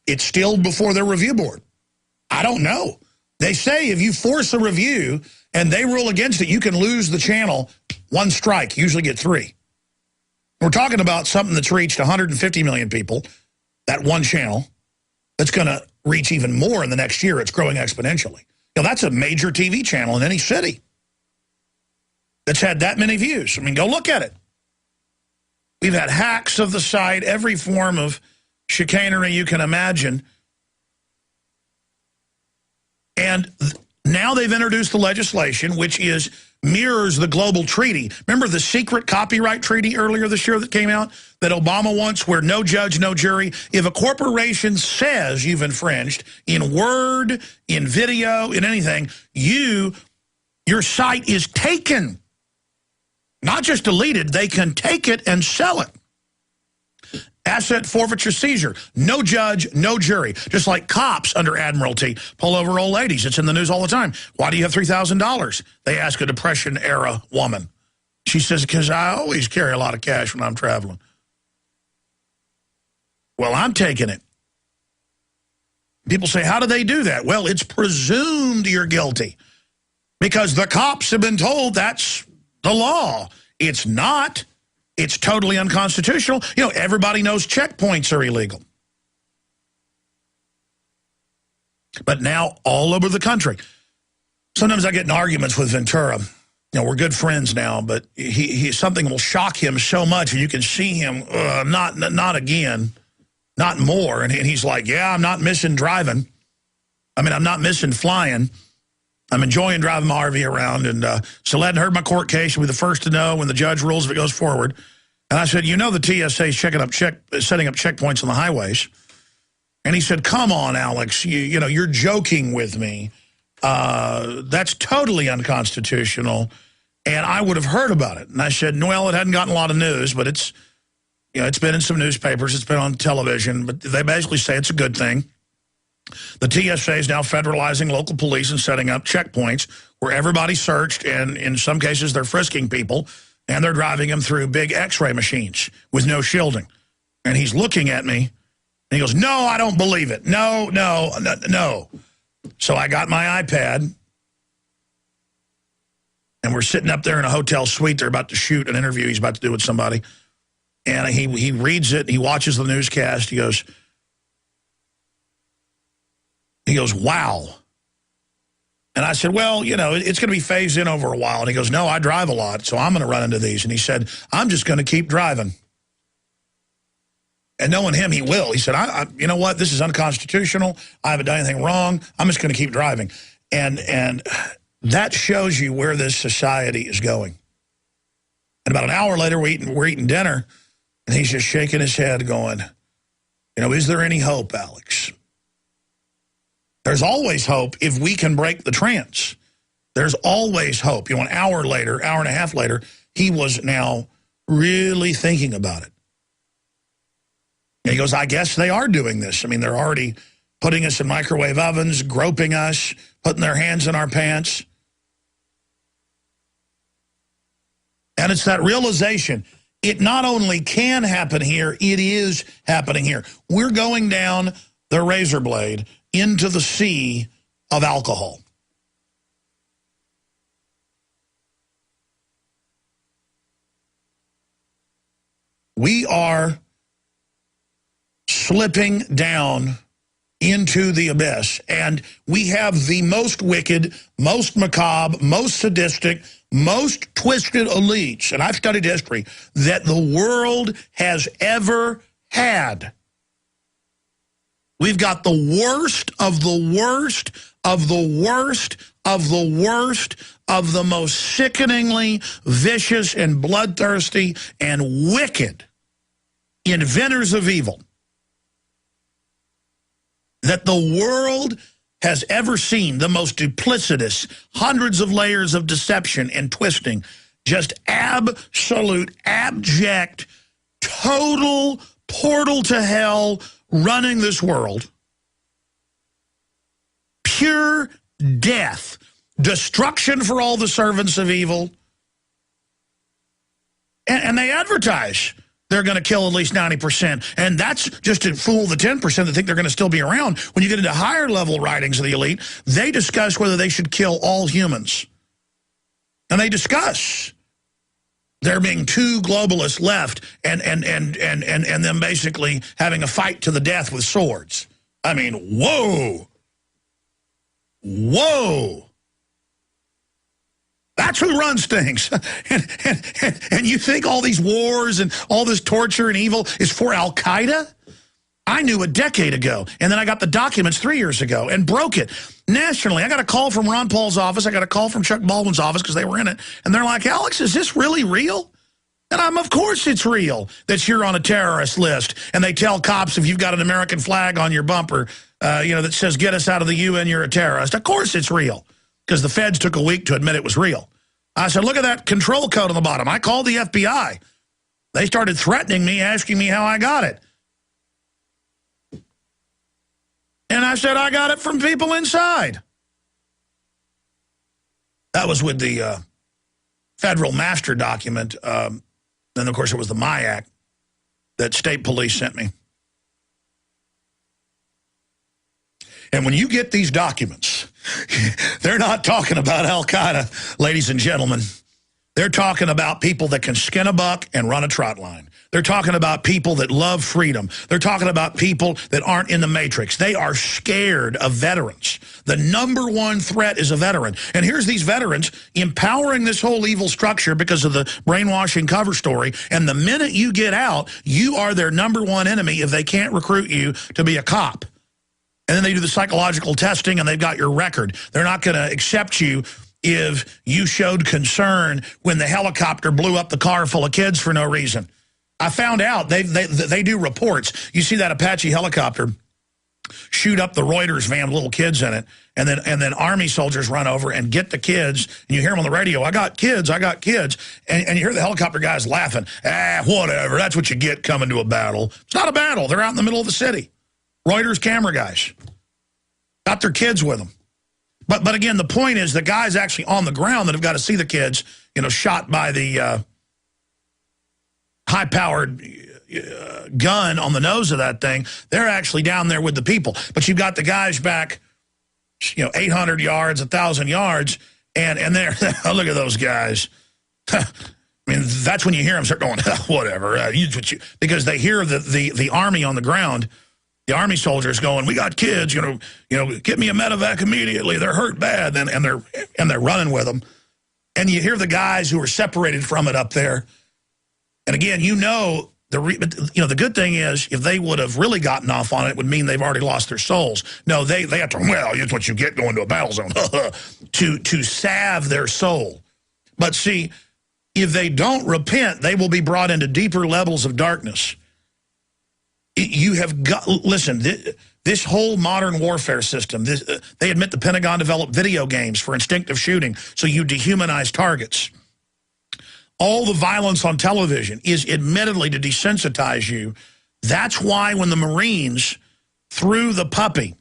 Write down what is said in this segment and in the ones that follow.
it's still before their review board. I don't know. They say if you force a review and they rule against it, you can lose the channel. One strike, usually get 3. We're talking about something that's reached 150 million people, that one channel, that's going to reach even more in the next year. It's growing exponentially. You know, that's a major TV channel in any city that's had that many views. I mean, go look at it. We've had hacks of the site, every form of chicanery you can imagine. And now they've introduced the legislation, which mirrors the global treaty. Remember the secret copyright treaty earlier this year that came out that Obama wants, where no judge, no jury. If a corporation says you've infringed in word, in video, in anything, your site is taken. Not just deleted, they can take it and sell it. Asset forfeiture seizure. No judge, no jury. Just like cops under Admiralty pull over old ladies. It's in the news all the time. Why do you have $3,000? They ask a Depression-era woman. She says, because I always carry a lot of cash when I'm traveling. Well, I'm taking it. People say, how do they do that? Well, it's presumed you're guilty because the cops have been told that's the law. It's not. It's totally unconstitutional. You know, everybody knows checkpoints are illegal. But now all over the country. Sometimes I get in arguments with Ventura. You know, we're good friends now, but something will shock him so much, and you can see him, not again, not more. And he's like, yeah, I'm not missing driving. I mean, I'm not missing flying. I'm enjoying driving my RV around, and so hadn't heard my court case. We'll be the first to know when the judge rules if it goes forward. And I said, you know the TSA is setting up checkpoints on the highways. And he said, come on, Alex, you know, you're joking with me. That's totally unconstitutional, and I would have heard about it. And I said, well, it hadn't gotten a lot of news, but it's been in some newspapers, it's been on television, but they basically say it's a good thing. The TSA is now federalizing local police and setting up checkpoints where everybody's searched, and in some cases they're frisking people, and they're driving them through big X-ray machines with no shielding. And he's looking at me, and he goes, no, I don't believe it. No. So I got my iPad, and we're sitting up there in a hotel suite. They're about to shoot an interview he's about to do with somebody. And he reads it, he watches the newscast, he goes, wow. And I said, well, you know, it's going to be phased in over a while. And he goes, no, I drive a lot, so I'm going to run into these. And he said, I'm just going to keep driving. And knowing him, he will. He said, you know what, this is unconstitutional. I haven't done anything wrong. I'm just going to keep driving. And that shows you where this society is going. And about an hour later, we're eating dinner, and he's just shaking his head going, you know, is there any hope, Alex? There's always hope if we can break the trance. There's always hope. You know, an hour later, hour and a half later, he was now really thinking about it. And he goes, I guess they are doing this. I mean, they're already putting us in microwave ovens, groping us, putting their hands in our pants. And it's that realization. It not only can happen here, it is happening here. We're going down the razor blade into the sea of alcohol. We are slipping down into the abyss, and we have the most wicked, most macabre, most sadistic, most twisted elites, and I've studied history, that the world has ever had. We've got the worst of the worst of the worst of the worst of the most sickeningly vicious and bloodthirsty and wicked inventors of evil that the world has ever seen. The most duplicitous, hundreds of layers of deception and twisting, just absolute, abject, total portal to hell running this world. Pure death, destruction for all the servants of evil. And they advertise, they're going to kill at least 90%. And that's just to fool the 10% that think they're going to still be around. When you get into higher level writings of the elite, they discuss whether they should kill all humans. And they discuss there being two globalists left and them basically having a fight to the death with swords. I mean, whoa. Whoa. That's who runs things. And you think all these wars and all this torture and evil is for Al-Qaeda? I knew a decade ago, and then I got the documents 3 years ago and broke it. Nationally, I got a call from Ron Paul's office. I got a call from Chuck Baldwin's office because they were in it. And they're like, Alex, is this really real? And of course it's real that you're on a terrorist list. And they tell cops if you've got an American flag on your bumper, that says, get us out of the UN, you're a terrorist. Of course it's real, because the feds took a week to admit it was real. I said, look at that control code on the bottom. I called the FBI. They started threatening me, asking me how I got it. And I said, I got it from people inside. That was with the federal master document. Then, of course, it was the MIAC that state police sent me. And when you get these documents, they're not talking about Al-Qaeda, ladies and gentlemen. They're talking about people that can skin a buck and run a trot line. They're talking about people that love freedom. They're talking about people that aren't in the matrix. They are scared of veterans. The #1 threat is a veteran. And here's these veterans empowering this whole evil structure because of the brainwashing cover story. And the minute you get out, you are their #1 enemy if they can't recruit you to be a cop. And then they do the psychological testing and they've got your record. They're not going to accept you if you showed concern when the helicopter blew up the car full of kids for no reason. I found out they do reports. You see that Apache helicopter shoot up the Reuters van with little kids in it, and then Army soldiers run over and get the kids, and you hear them on the radio, I got kids, and you hear the helicopter guys laughing. Whatever, that's what you get coming to a battle. It's not a battle. They're out in the middle of the city. Reuters camera guys got their kids with them. But again, the point is the guys actually on the ground that have got to see the kids, shot by the high-powered gun on the nose of that thing, they're actually down there with the people. But you've got the guys back, 800 yards, 1,000 yards, and they're, look at those guys. I mean, that's when you hear them start going, whatever, because they hear the Army on the ground. The Army soldiers going, we got kids, get me a medevac immediately. They're hurt bad, and they're running with them. And you hear the guys who are separated from it up there. And again, the good thing is if they would have really gotten off on it, it would mean they've already lost their souls. No, they have to, it's what you get going to a battle zone, to salve their soul. But see, if they don't repent, they will be brought into deeper levels of darkness. You have got, listen, this whole modern warfare system, they admit the Pentagon developed video games for instinctive shooting, so you dehumanize targets. All the violence on television is admittedly to desensitize you. That's why when the Marines threw the puppy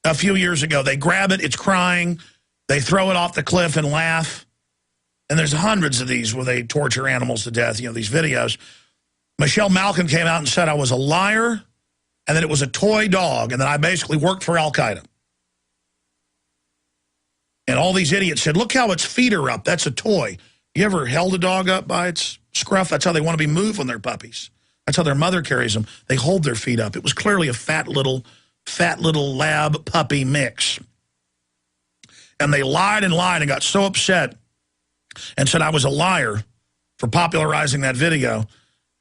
a few years ago, they grab it, it's crying, they throw it off the cliff and laugh. And there's hundreds of these where they torture animals to death, these videos. Michelle Malkin came out and said I was a liar and that it was a toy dog and that I basically worked for Al-Qaeda. And all these idiots said, look how its feet are up. That's a toy. You ever held a dog up by its scruff? That's how they want to be moved when they're puppies. That's how their mother carries them. They hold their feet up. It was clearly a fat little lab puppy mix. And they lied and got so upset and said I was a liar for popularizing that video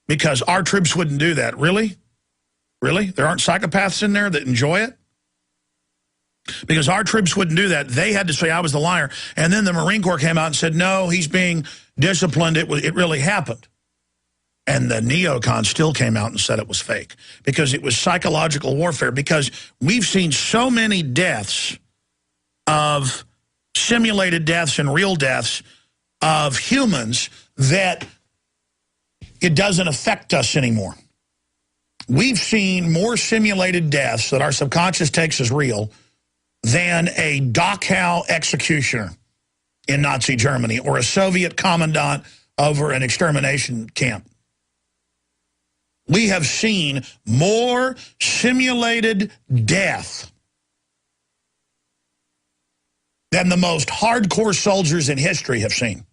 because our troops wouldn't do that. Really? Really? There aren't psychopaths in there that enjoy it? Because our troops wouldn't do that. They had to say I was the liar. And then the Marine Corps came out and said, no, he's being disciplined. It really happened. And the neocons still came out and said it was fake because it was psychological warfare, because we've seen so many deaths of simulated deaths and real deaths of humans that it doesn't affect us anymore. We've seen more simulated deaths that our subconscious takes as real than a Dachau executioner in Nazi Germany or a Soviet commandant over an extermination camp. We have seen more simulated death than the most hardcore soldiers in history have seen.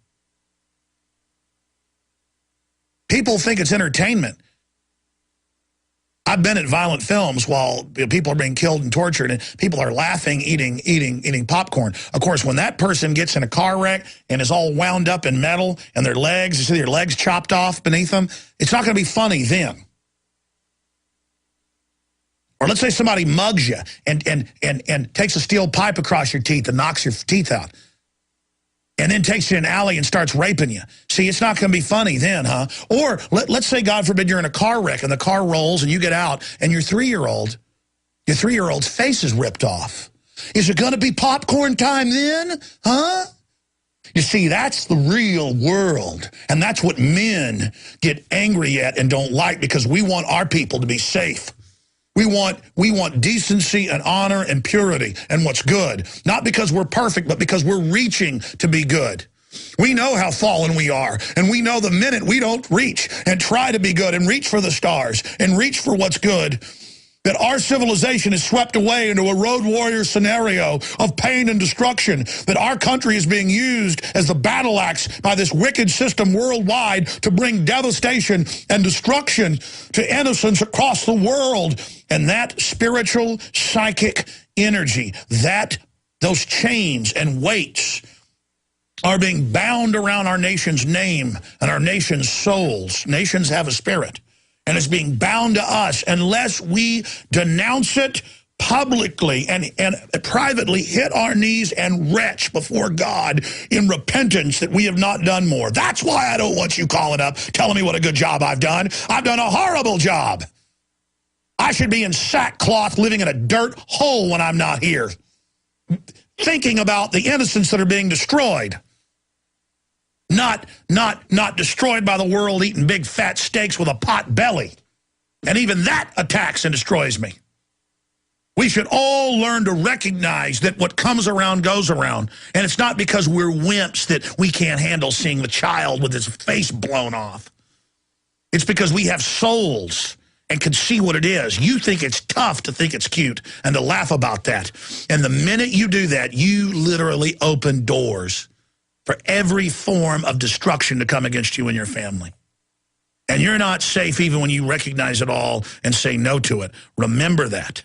People think it's entertainment. I've been at violent films while people are being killed and tortured, and people are laughing, eating popcorn. Of course, when that person gets in a car wreck and is all wound up in metal, and their legs, you see their legs chopped off beneath them, it's not going to be funny then. Or let's say somebody mugs you and takes a steel pipe across your teeth and knocks your teeth out, and then takes you in an alley and starts raping you. See, it's not going to be funny then, huh? Or let's say, God forbid, you're in a car wreck and the car rolls and you get out and your three-year-old's face is ripped off. Is it going to be popcorn time then, huh? You see, that's the real world. And that's what men get angry at and don't like, because we want our people to be safe. We want decency and honor and purity and what's good. Not because we're perfect, but because we're reaching to be good. We know how fallen we are, and we know the minute we don't reach and try to be good and reach for the stars and reach for what's good, that our civilization is swept away into a road warrior scenario of pain and destruction, that our country is being used as the battle axe by this wicked system worldwide to bring devastation and destruction to innocents across the world. And that spiritual, psychic energy, those chains and weights are being bound around our nation's name and our nation's souls. Nations have a spirit. And it's being bound to us unless we denounce it publicly and privately, hit our knees and retch before God in repentance that we have not done more. That's why I don't want you calling up telling me what a good job I've done. I've done a horrible job. I should be in sackcloth living in a dirt hole when I'm not here, thinking about the innocents that are being destroyed. Not destroyed by the world eating big fat steaks with a pot belly. And even that attacks and destroys me. We should all learn to recognize that what comes around goes around. And it's not because we're wimps that we can't handle seeing the child with his face blown off. It's because we have souls and can see what it is. You think it's tough to think it's cute and to laugh about that. And the minute you do that, you literally open doors for every form of destruction to come against you and your family. And you're not safe even when you recognize it all and say no to it. Remember that.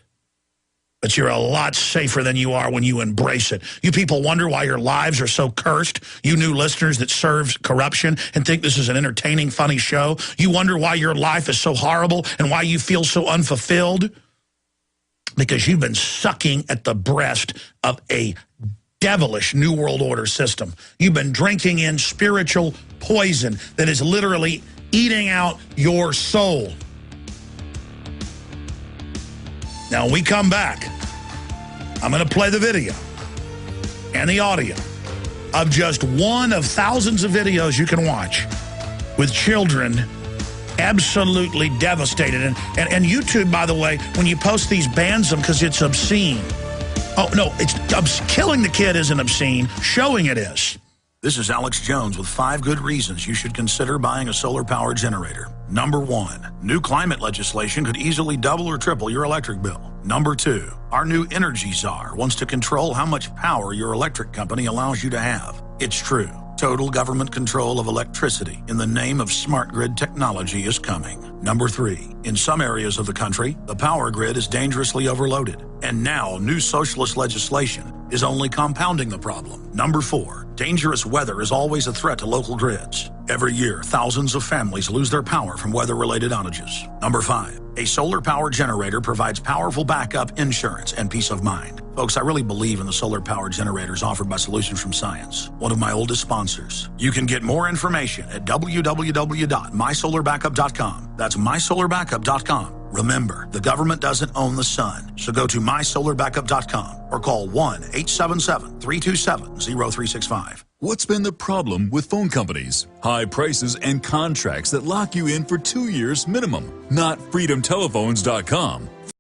But you're a lot safer than you are when you embrace it. You people wonder why your lives are so cursed. You new listeners that serve corruption and think this is an entertaining, funny show. You wonder why your life is so horrible and why you feel so unfulfilled. Because you've been sucking at the breast of a devilish New World Order system. You've been drinking in spiritual poison that is literally eating out your soul. Now, when we come back, I'm going to play the video and the audio of just one of thousands of videos you can watch with children absolutely devastated. And YouTube, by the way, when you post these, bans them because it's obscene. Oh, no, killing the kid isn't obscene. Showing it is. This is Alex Jones with 5 good reasons you should consider buying a solar power generator. Number 1, new climate legislation could easily double or triple your electric bill. Number 2, our new energy czar wants to control how much power your electric company allows you to have. It's true. Total government control of electricity in the name of smart grid technology is coming. Number 3, in some areas of the country, the power grid is dangerously overloaded. And now new socialist legislation is only compounding the problem. Number 4, dangerous weather is always a threat to local grids. Every year, thousands of families lose their power from weather-related outages. Number 5, a solar power generator provides powerful backup insurance and peace of mind. Folks, I really believe in the solar power generators offered by Solutions from Science, one of my oldest sponsors. You can get more information at www.mysolarbackup.com. That's mysolarbackup.com. Remember, the government doesn't own the sun, so go to mysolarbackup.com or call 1-877-327-0365. What's been the problem with phone companies? High prices and contracts that lock you in for 2 years minimum. Not freedomtelephones.com.